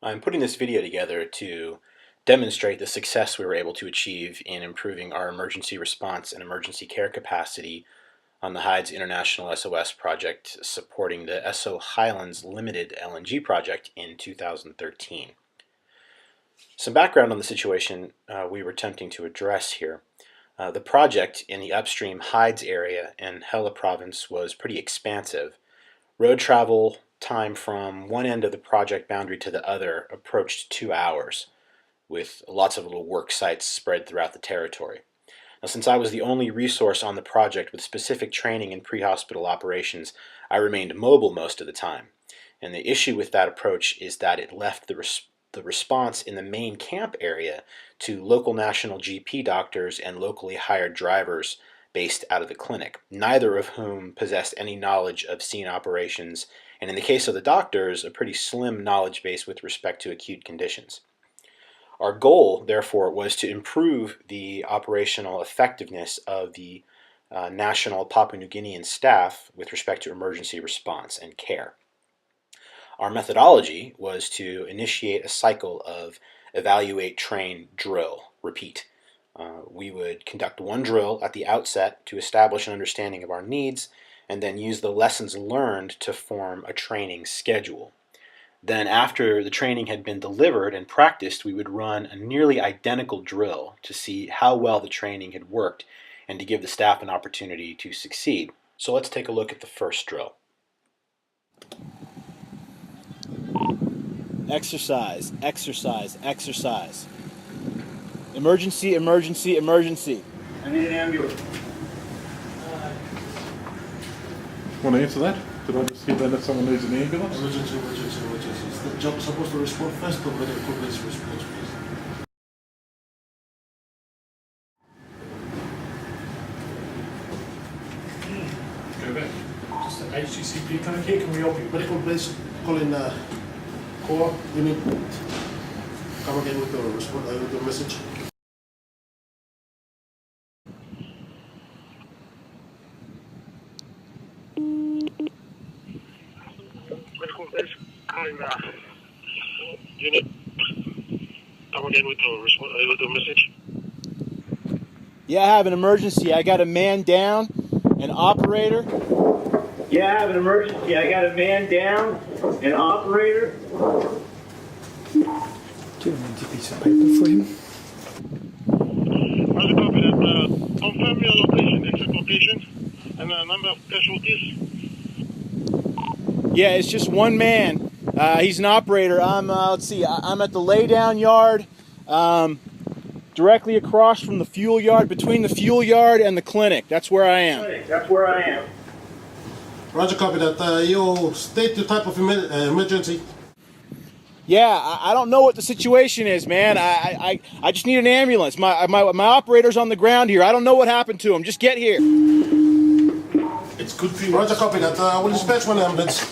I'm putting this video together to demonstrate the success we were able to achieve in improving our emergency response and emergency care capacity on the Hydes International SOS project supporting the SO Highlands Limited LNG project in 2013. Some background on the situation we were attempting to address here. The project in the upstream Hydes area in Hela province was pretty expansive. Road travel time from one end of the project boundary to the other approached 2 hours, with lots of little work sites spread throughout the territory. Now, since I was the only resource on the project with specific training in pre-hospital operations, I remained mobile most of the time. And the issue with that approach is that it left the response in the main camp area to local national GP doctors and locally hired drivers based out of the clinic, neither of whom possessed any knowledge of scene operations, and in the case of the doctors, a pretty slim knowledge base with respect to acute conditions. Our goal, therefore, was to improve the operational effectiveness of the national Papua New Guinean staff with respect to emergency response and care. Our methodology was to initiate a cycle of evaluate, train, drill, repeat. We would conduct one drill at the outset to establish an understanding of our needs, and then use the lessons learned to form a training schedule. Then after the training had been delivered and practiced, we would run a nearly identical drill to see how well the training had worked and to give the staff an opportunity to succeed. So let's take a look at the first drill. Exercise, exercise, exercise. Emergency, emergency, emergency. I need an ambulance. Want to answer that? Did I just hear that someone needs an ambulance? Emergency, emergency, emergency. Is the job supposed to respond first or better equipment's response, please? Go back. Just an HCCP clinic here. Can we help you? Medical base, call in core. We need come again with the response, with the message. Medical base, call in unit. Come again with the response, with the message. Yeah, I have an emergency. I got a man down, an operator. Yeah, I have an emergency. I got a man down, an operator. Do you have an empty piece of paper for him? How's the copy that? Confirm your location, exit location, and the number of casualties. Yeah, it's just one man. He's an operator. Let's see, I'm at the laydown yard, directly across from the fuel yard, between the fuel yard and the clinic. That's where I am. That's where I am. Roger, copy that. You state the type of emergency. Yeah, I don't know what the situation is, man. I just need an ambulance. My operator's on the ground here. I don't know what happened to him. Just get here. It's good for you. Roger, copy that. We'll dispatch one ambulance.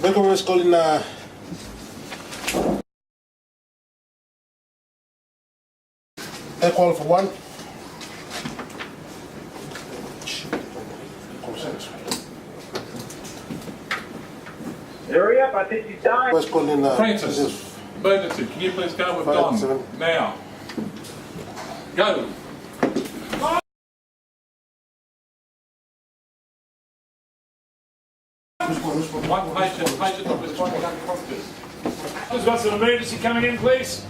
Medical is calling air call for one. Hurry up, I think he's dying. West calling Francis, emergency. Can you please go with 5, Don 7. now? Go. One patient that was responding unconscious. Who's got some emergency coming in, please?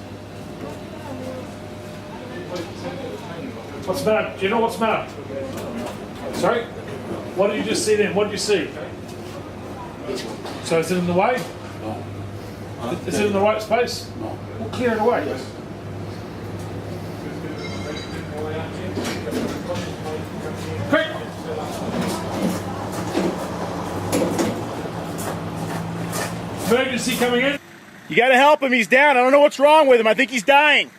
What's the matter? Do you know what's the matter? Sorry? What did you just see then? What did you see? So is it in the way? No. Is it in the right space? No. We'll clear it away. Quick! Emergency coming in. You gotta help him. He's down. I don't know what's wrong with him. I think he's dying.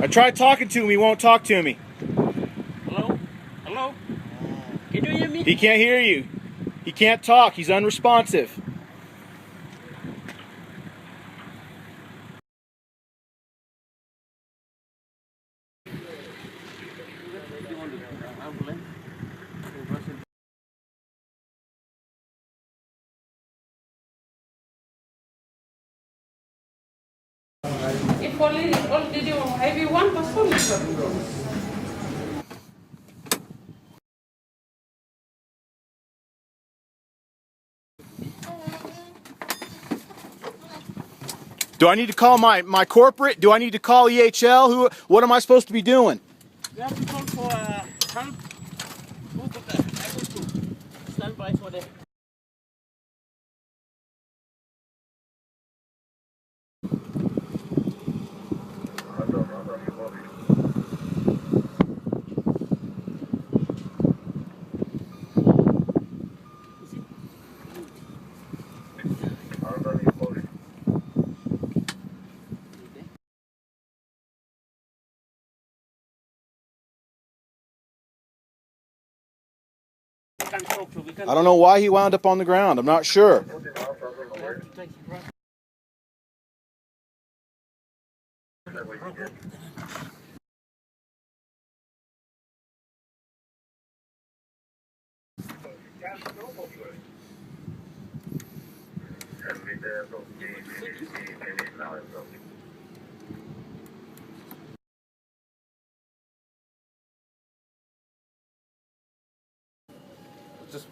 I tried talking to him, he won't talk to me. Hello? Hello? Can you hear me? He can't hear you. He can't talk, he's unresponsive. If only already everyone was full. Do I need to call my corporate? Do I need to call EHL? What am I supposed to be doing? We have to call for help. Who could able to stand by for the... I don't know why he wound up on the ground. I'm not sure. Just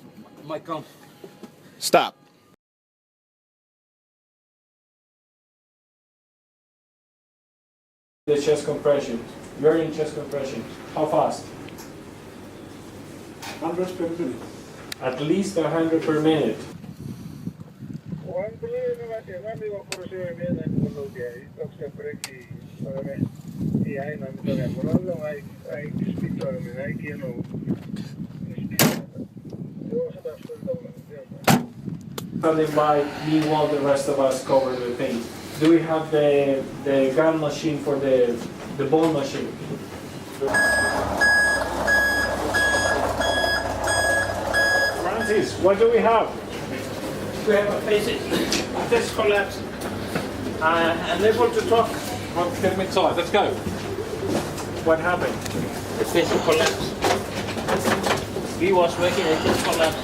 might come. Stop. The chest compression. You're in chest compression. How fast? 100 per minute. At least 100 per minute. Standing by, meanwhile the rest of us cover the thing. Do we have the gun machine for the ball machine? Francis, what do we have? We have a patient chest collapse. Unable to talk. Right, get him inside, let's go. What happened? The patient collapse. He was working and chest collapse.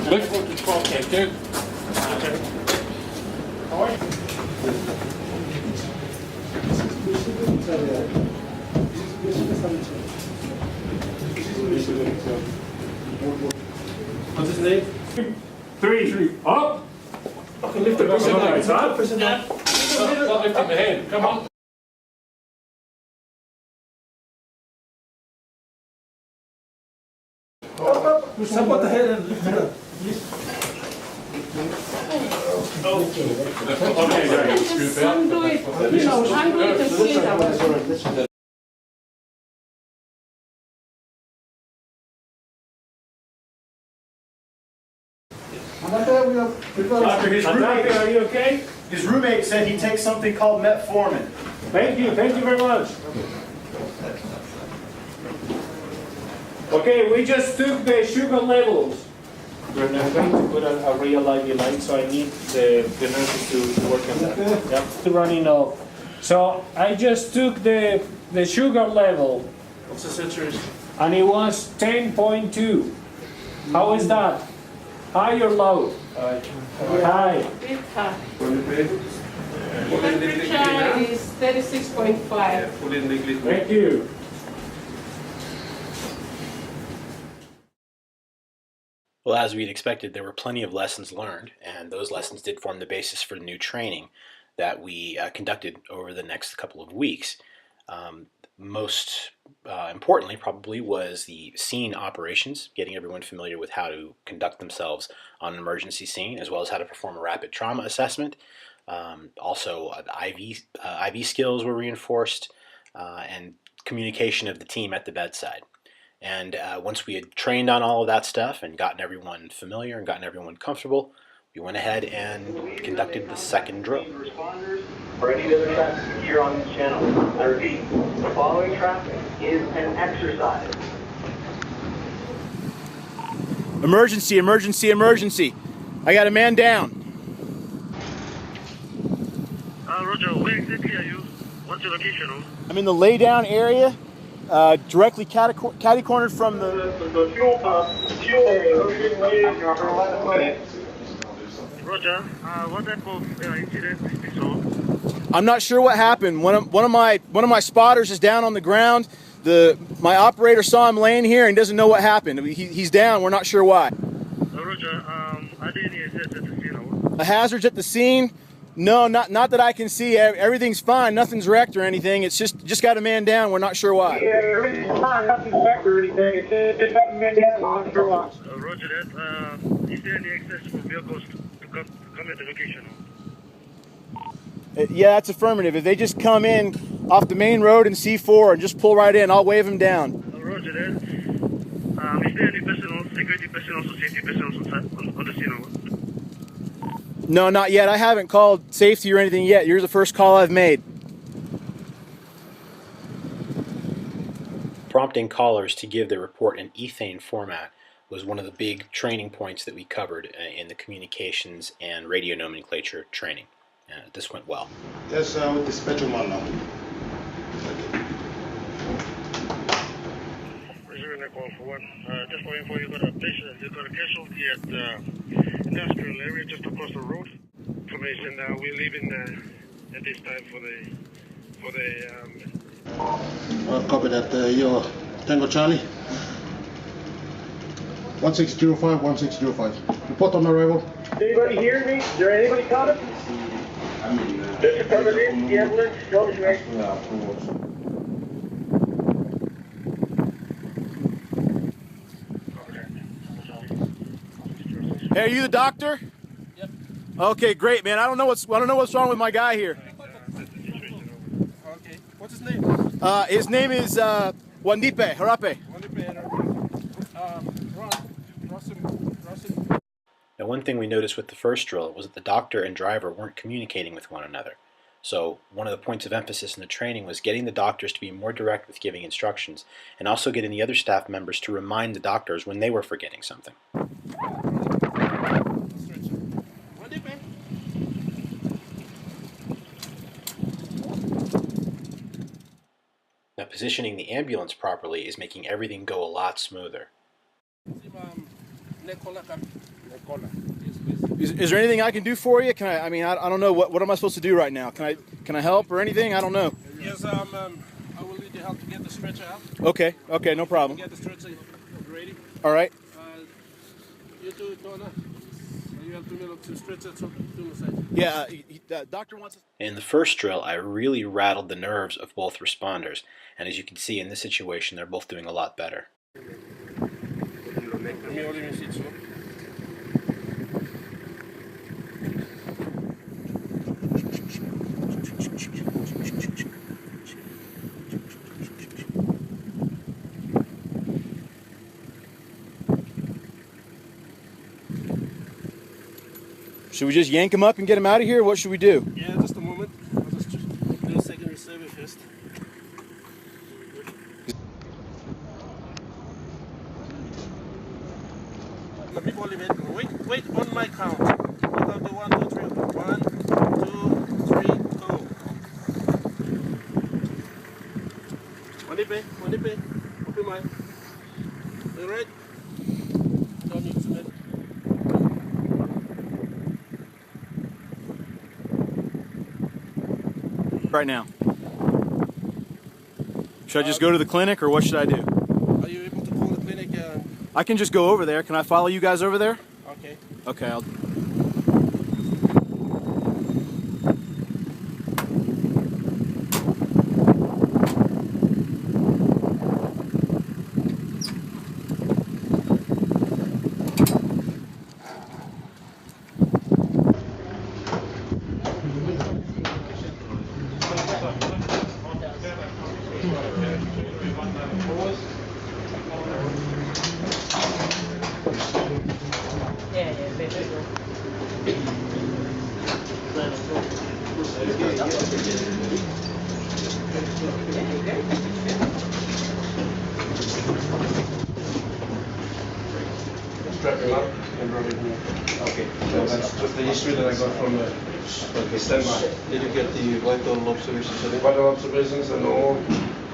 Unable to talk. Thank you. How are you? What's his name? Three. Up! Okay, lift the person Come on, up. guys, up. Person up. Stop lifting the head, come on. Stop at the head and lift it up. Okay, great. Some do it. I'm going to see it. Doctor, Andrea, are you okay? his roommate said he takes something called metformin. Thank you very much. Okay, we just took the sugar levels. We're now going to put a real IV light, so I need the nurses to work on that. Yeah, running off. So I just took the sugar level. What's the saturation? And it was 10.2. How is that? High or low? High. Bit high. Temperature is 36.5. Thank you. Well, as we'd expected, there were plenty of lessons learned, and those lessons did form the basis for new training that we conducted over the next couple of weeks. Most importantly, probably, was the scene operations, getting everyone familiar with how to conduct themselves on an emergency scene, as well as how to perform a rapid trauma assessment. Also, IV skills were reinforced, and communication of the team at the bedside. And once we had trained on all of that stuff and gotten everyone familiar and gotten everyone comfortable, we went ahead and conducted the second drill. Responders For any of the other traffic here on this channel, I repeat, following traffic is an exercise. Emergency, emergency, emergency. I got a man down. Roger, where exactly are you? What's your location? I'm in the lay down area, directly catty-cornered from the... Fuel area. Roger, what type of incident is this all? I'm not sure what happened. One of my spotters is down on the ground. My operator saw him laying here and doesn't know what happened. He's down. We're not sure why. Roger, are there any assets at the scene? A hazards at the scene? No, not that I can see. Everything's fine. Nothing's wrecked or anything. It's just got a man down. We're not sure why. Yeah, everything's fine. Nothing's wrecked or anything. It's just got a man down. Not sure why. Roger that. Is there any access for vehicles to come at the location? Yeah, that's affirmative. If they just come in off the main road in C4 and just pull right in, I'll wave them down. Roger that. Is there any personnel, security personnel, safety personnel on the scene? No, not yet. I haven't called safety or anything yet. You're the first call I've made. Prompting callers to give their report in ethane format was one of the big training points that we covered in the communications and radio nomenclature training. This went well. Yes, with dispatcher man now. Receiving a call for one. Just for info, you got a casualty at the industrial area just across the road. Information. We're leaving at this time for the. Copy that. Your Tango Charlie. 1605, 1605. Report on arrival. Anybody hear me? Is there anybody coming? Just affirmative. The ambulance. Go to right. Hey, are you the doctor? Yep. Okay, great, man. I don't know what's wrong with my guy here. Okay. What's his name? His name is Wandipe Harape. Now, one thing we noticed with the first drill was that the doctor and driver weren't communicating with one another. So one of the points of emphasis in the training was getting the doctors to be more direct with giving instructions, and also getting the other staff members to remind the doctors when they were forgetting something. Now, positioning the ambulance properly is making everything go a lot smoother. Is there anything I can do for you? I mean, I don't know. What am I supposed to do right now? Can I help or anything? I don't know. Yes, I will need your help to get the stretcher out. Okay, no problem. Get the stretcher ready. All right. You two, Donna. You have 2 minutes to stretch it. So Yeah, the doctor wants us. In the first drill, I really rattled the nerves of both responders, and as you can see in this situation, they're both doing a lot better. Should we just yank him up and get him out of here? What should we do? Yeah, just a moment. I'll just do a secondary survey first. Wait on my count. I'll do 1, 2, 3. 1, 2, 3, go. Open my. You ready? Don't need to submit. Right now. Should I just go to the clinic, or what should I do? Are you able to call the clinic? I can just go over there. Can I follow you guys over there? Okay. Okay, I'll... Strap him up and rub it in. Okay. So that's just the history that I got from the standby. Did you get the vital observations? Vital observations and normal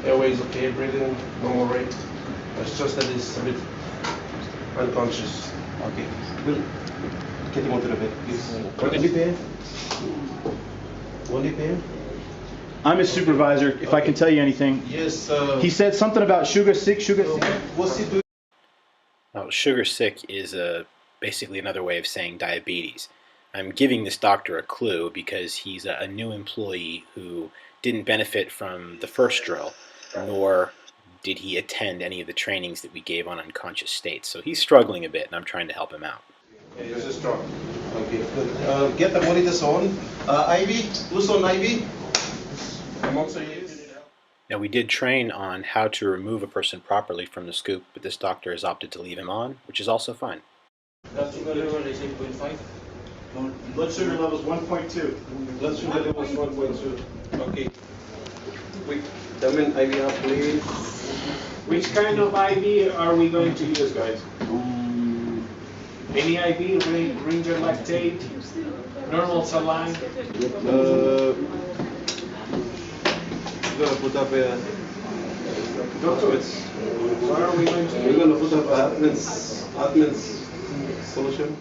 airway is okay, breathing, normal rate. It's just that it's a bit unconscious. Okay. We'll get him onto the bed, please. What did you pay? 1 DPM? I'm his supervisor, if I can tell you anything. Yes. He said something about sugar sick, What's he doing? Now, sugar sick is basically another way of saying diabetes. I'm giving this doctor a clue because he's a new employee who didn't benefit from the first drill, nor did he attend any of the trainings that we gave on unconscious states. So he's struggling a bit, and I'm trying to help him out. Okay, this is strong. Okay, good. Get the monitors on. IV, loose on IV. Now, we did train on how to remove a person properly from the scoop, but this doctor has opted to leave him on, which is also fine. Blood sugar level is 8.5. Blood sugar level is 1.2. Blood sugar level is 1.2. Okay. Quick, tell me IV up, please. Which kind of IV are we going to use, guys? Any IV, Ranger lactate, normal saline? We're gonna put up a. Doctor, what are we going to We're do? going to put up Atman's solution.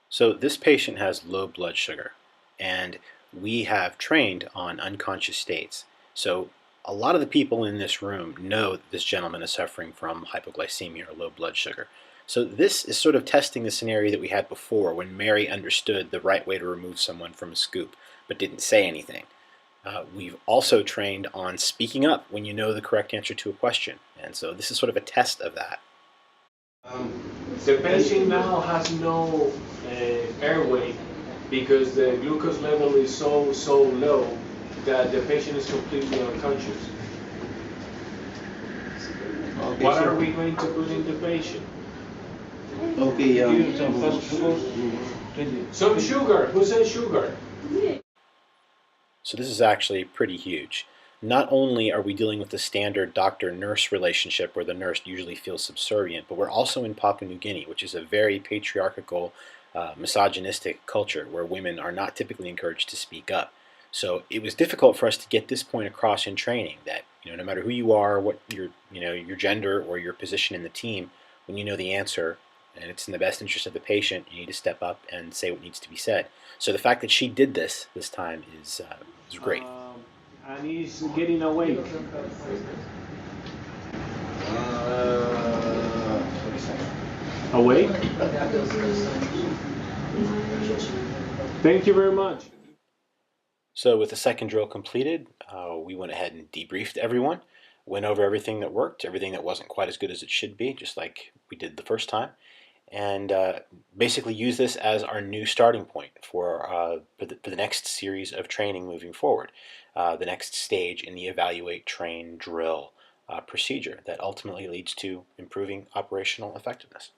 So this patient has low blood sugar, and we have trained on unconscious states. So a lot of the people in this room know that this gentleman is suffering from hypoglycemia or low blood sugar. So this is sort of testing the scenario that we had before when Mary understood the right way to remove someone from a scoop but didn't say anything. We've also trained on speaking up when you know the correct answer to a question, and so this is sort of a test of that. The patient now has no airway because the glucose level is so low that the patient is completely unconscious. Okay, What sir. are we going to put in the patient? Okay, Give some fast glucose. Some sugar. Who says sugar? So this is actually pretty huge. Not only are we dealing with the standard doctor-nurse relationship where the nurse usually feels subservient, but we're also in Papua New Guinea, which is a very patriarchal, misogynistic culture where women are not typically encouraged to speak up. So it was difficult for us to get this point across in training that no matter who you are, what your gender or your position in the team, when you know the answer and it's in the best interest of the patient, you need to step up and say what needs to be said. So the fact that she did this time is great. And he's getting awake. Awake? Thank you very much. So with the second drill completed, we went ahead and debriefed everyone, went over everything that worked, everything that wasn't quite as good as it should be, just like we did the first time, and basically use this as our new starting point for the next series of training moving forward, the next stage in the evaluate, train, drill procedure that ultimately leads to improving operational effectiveness.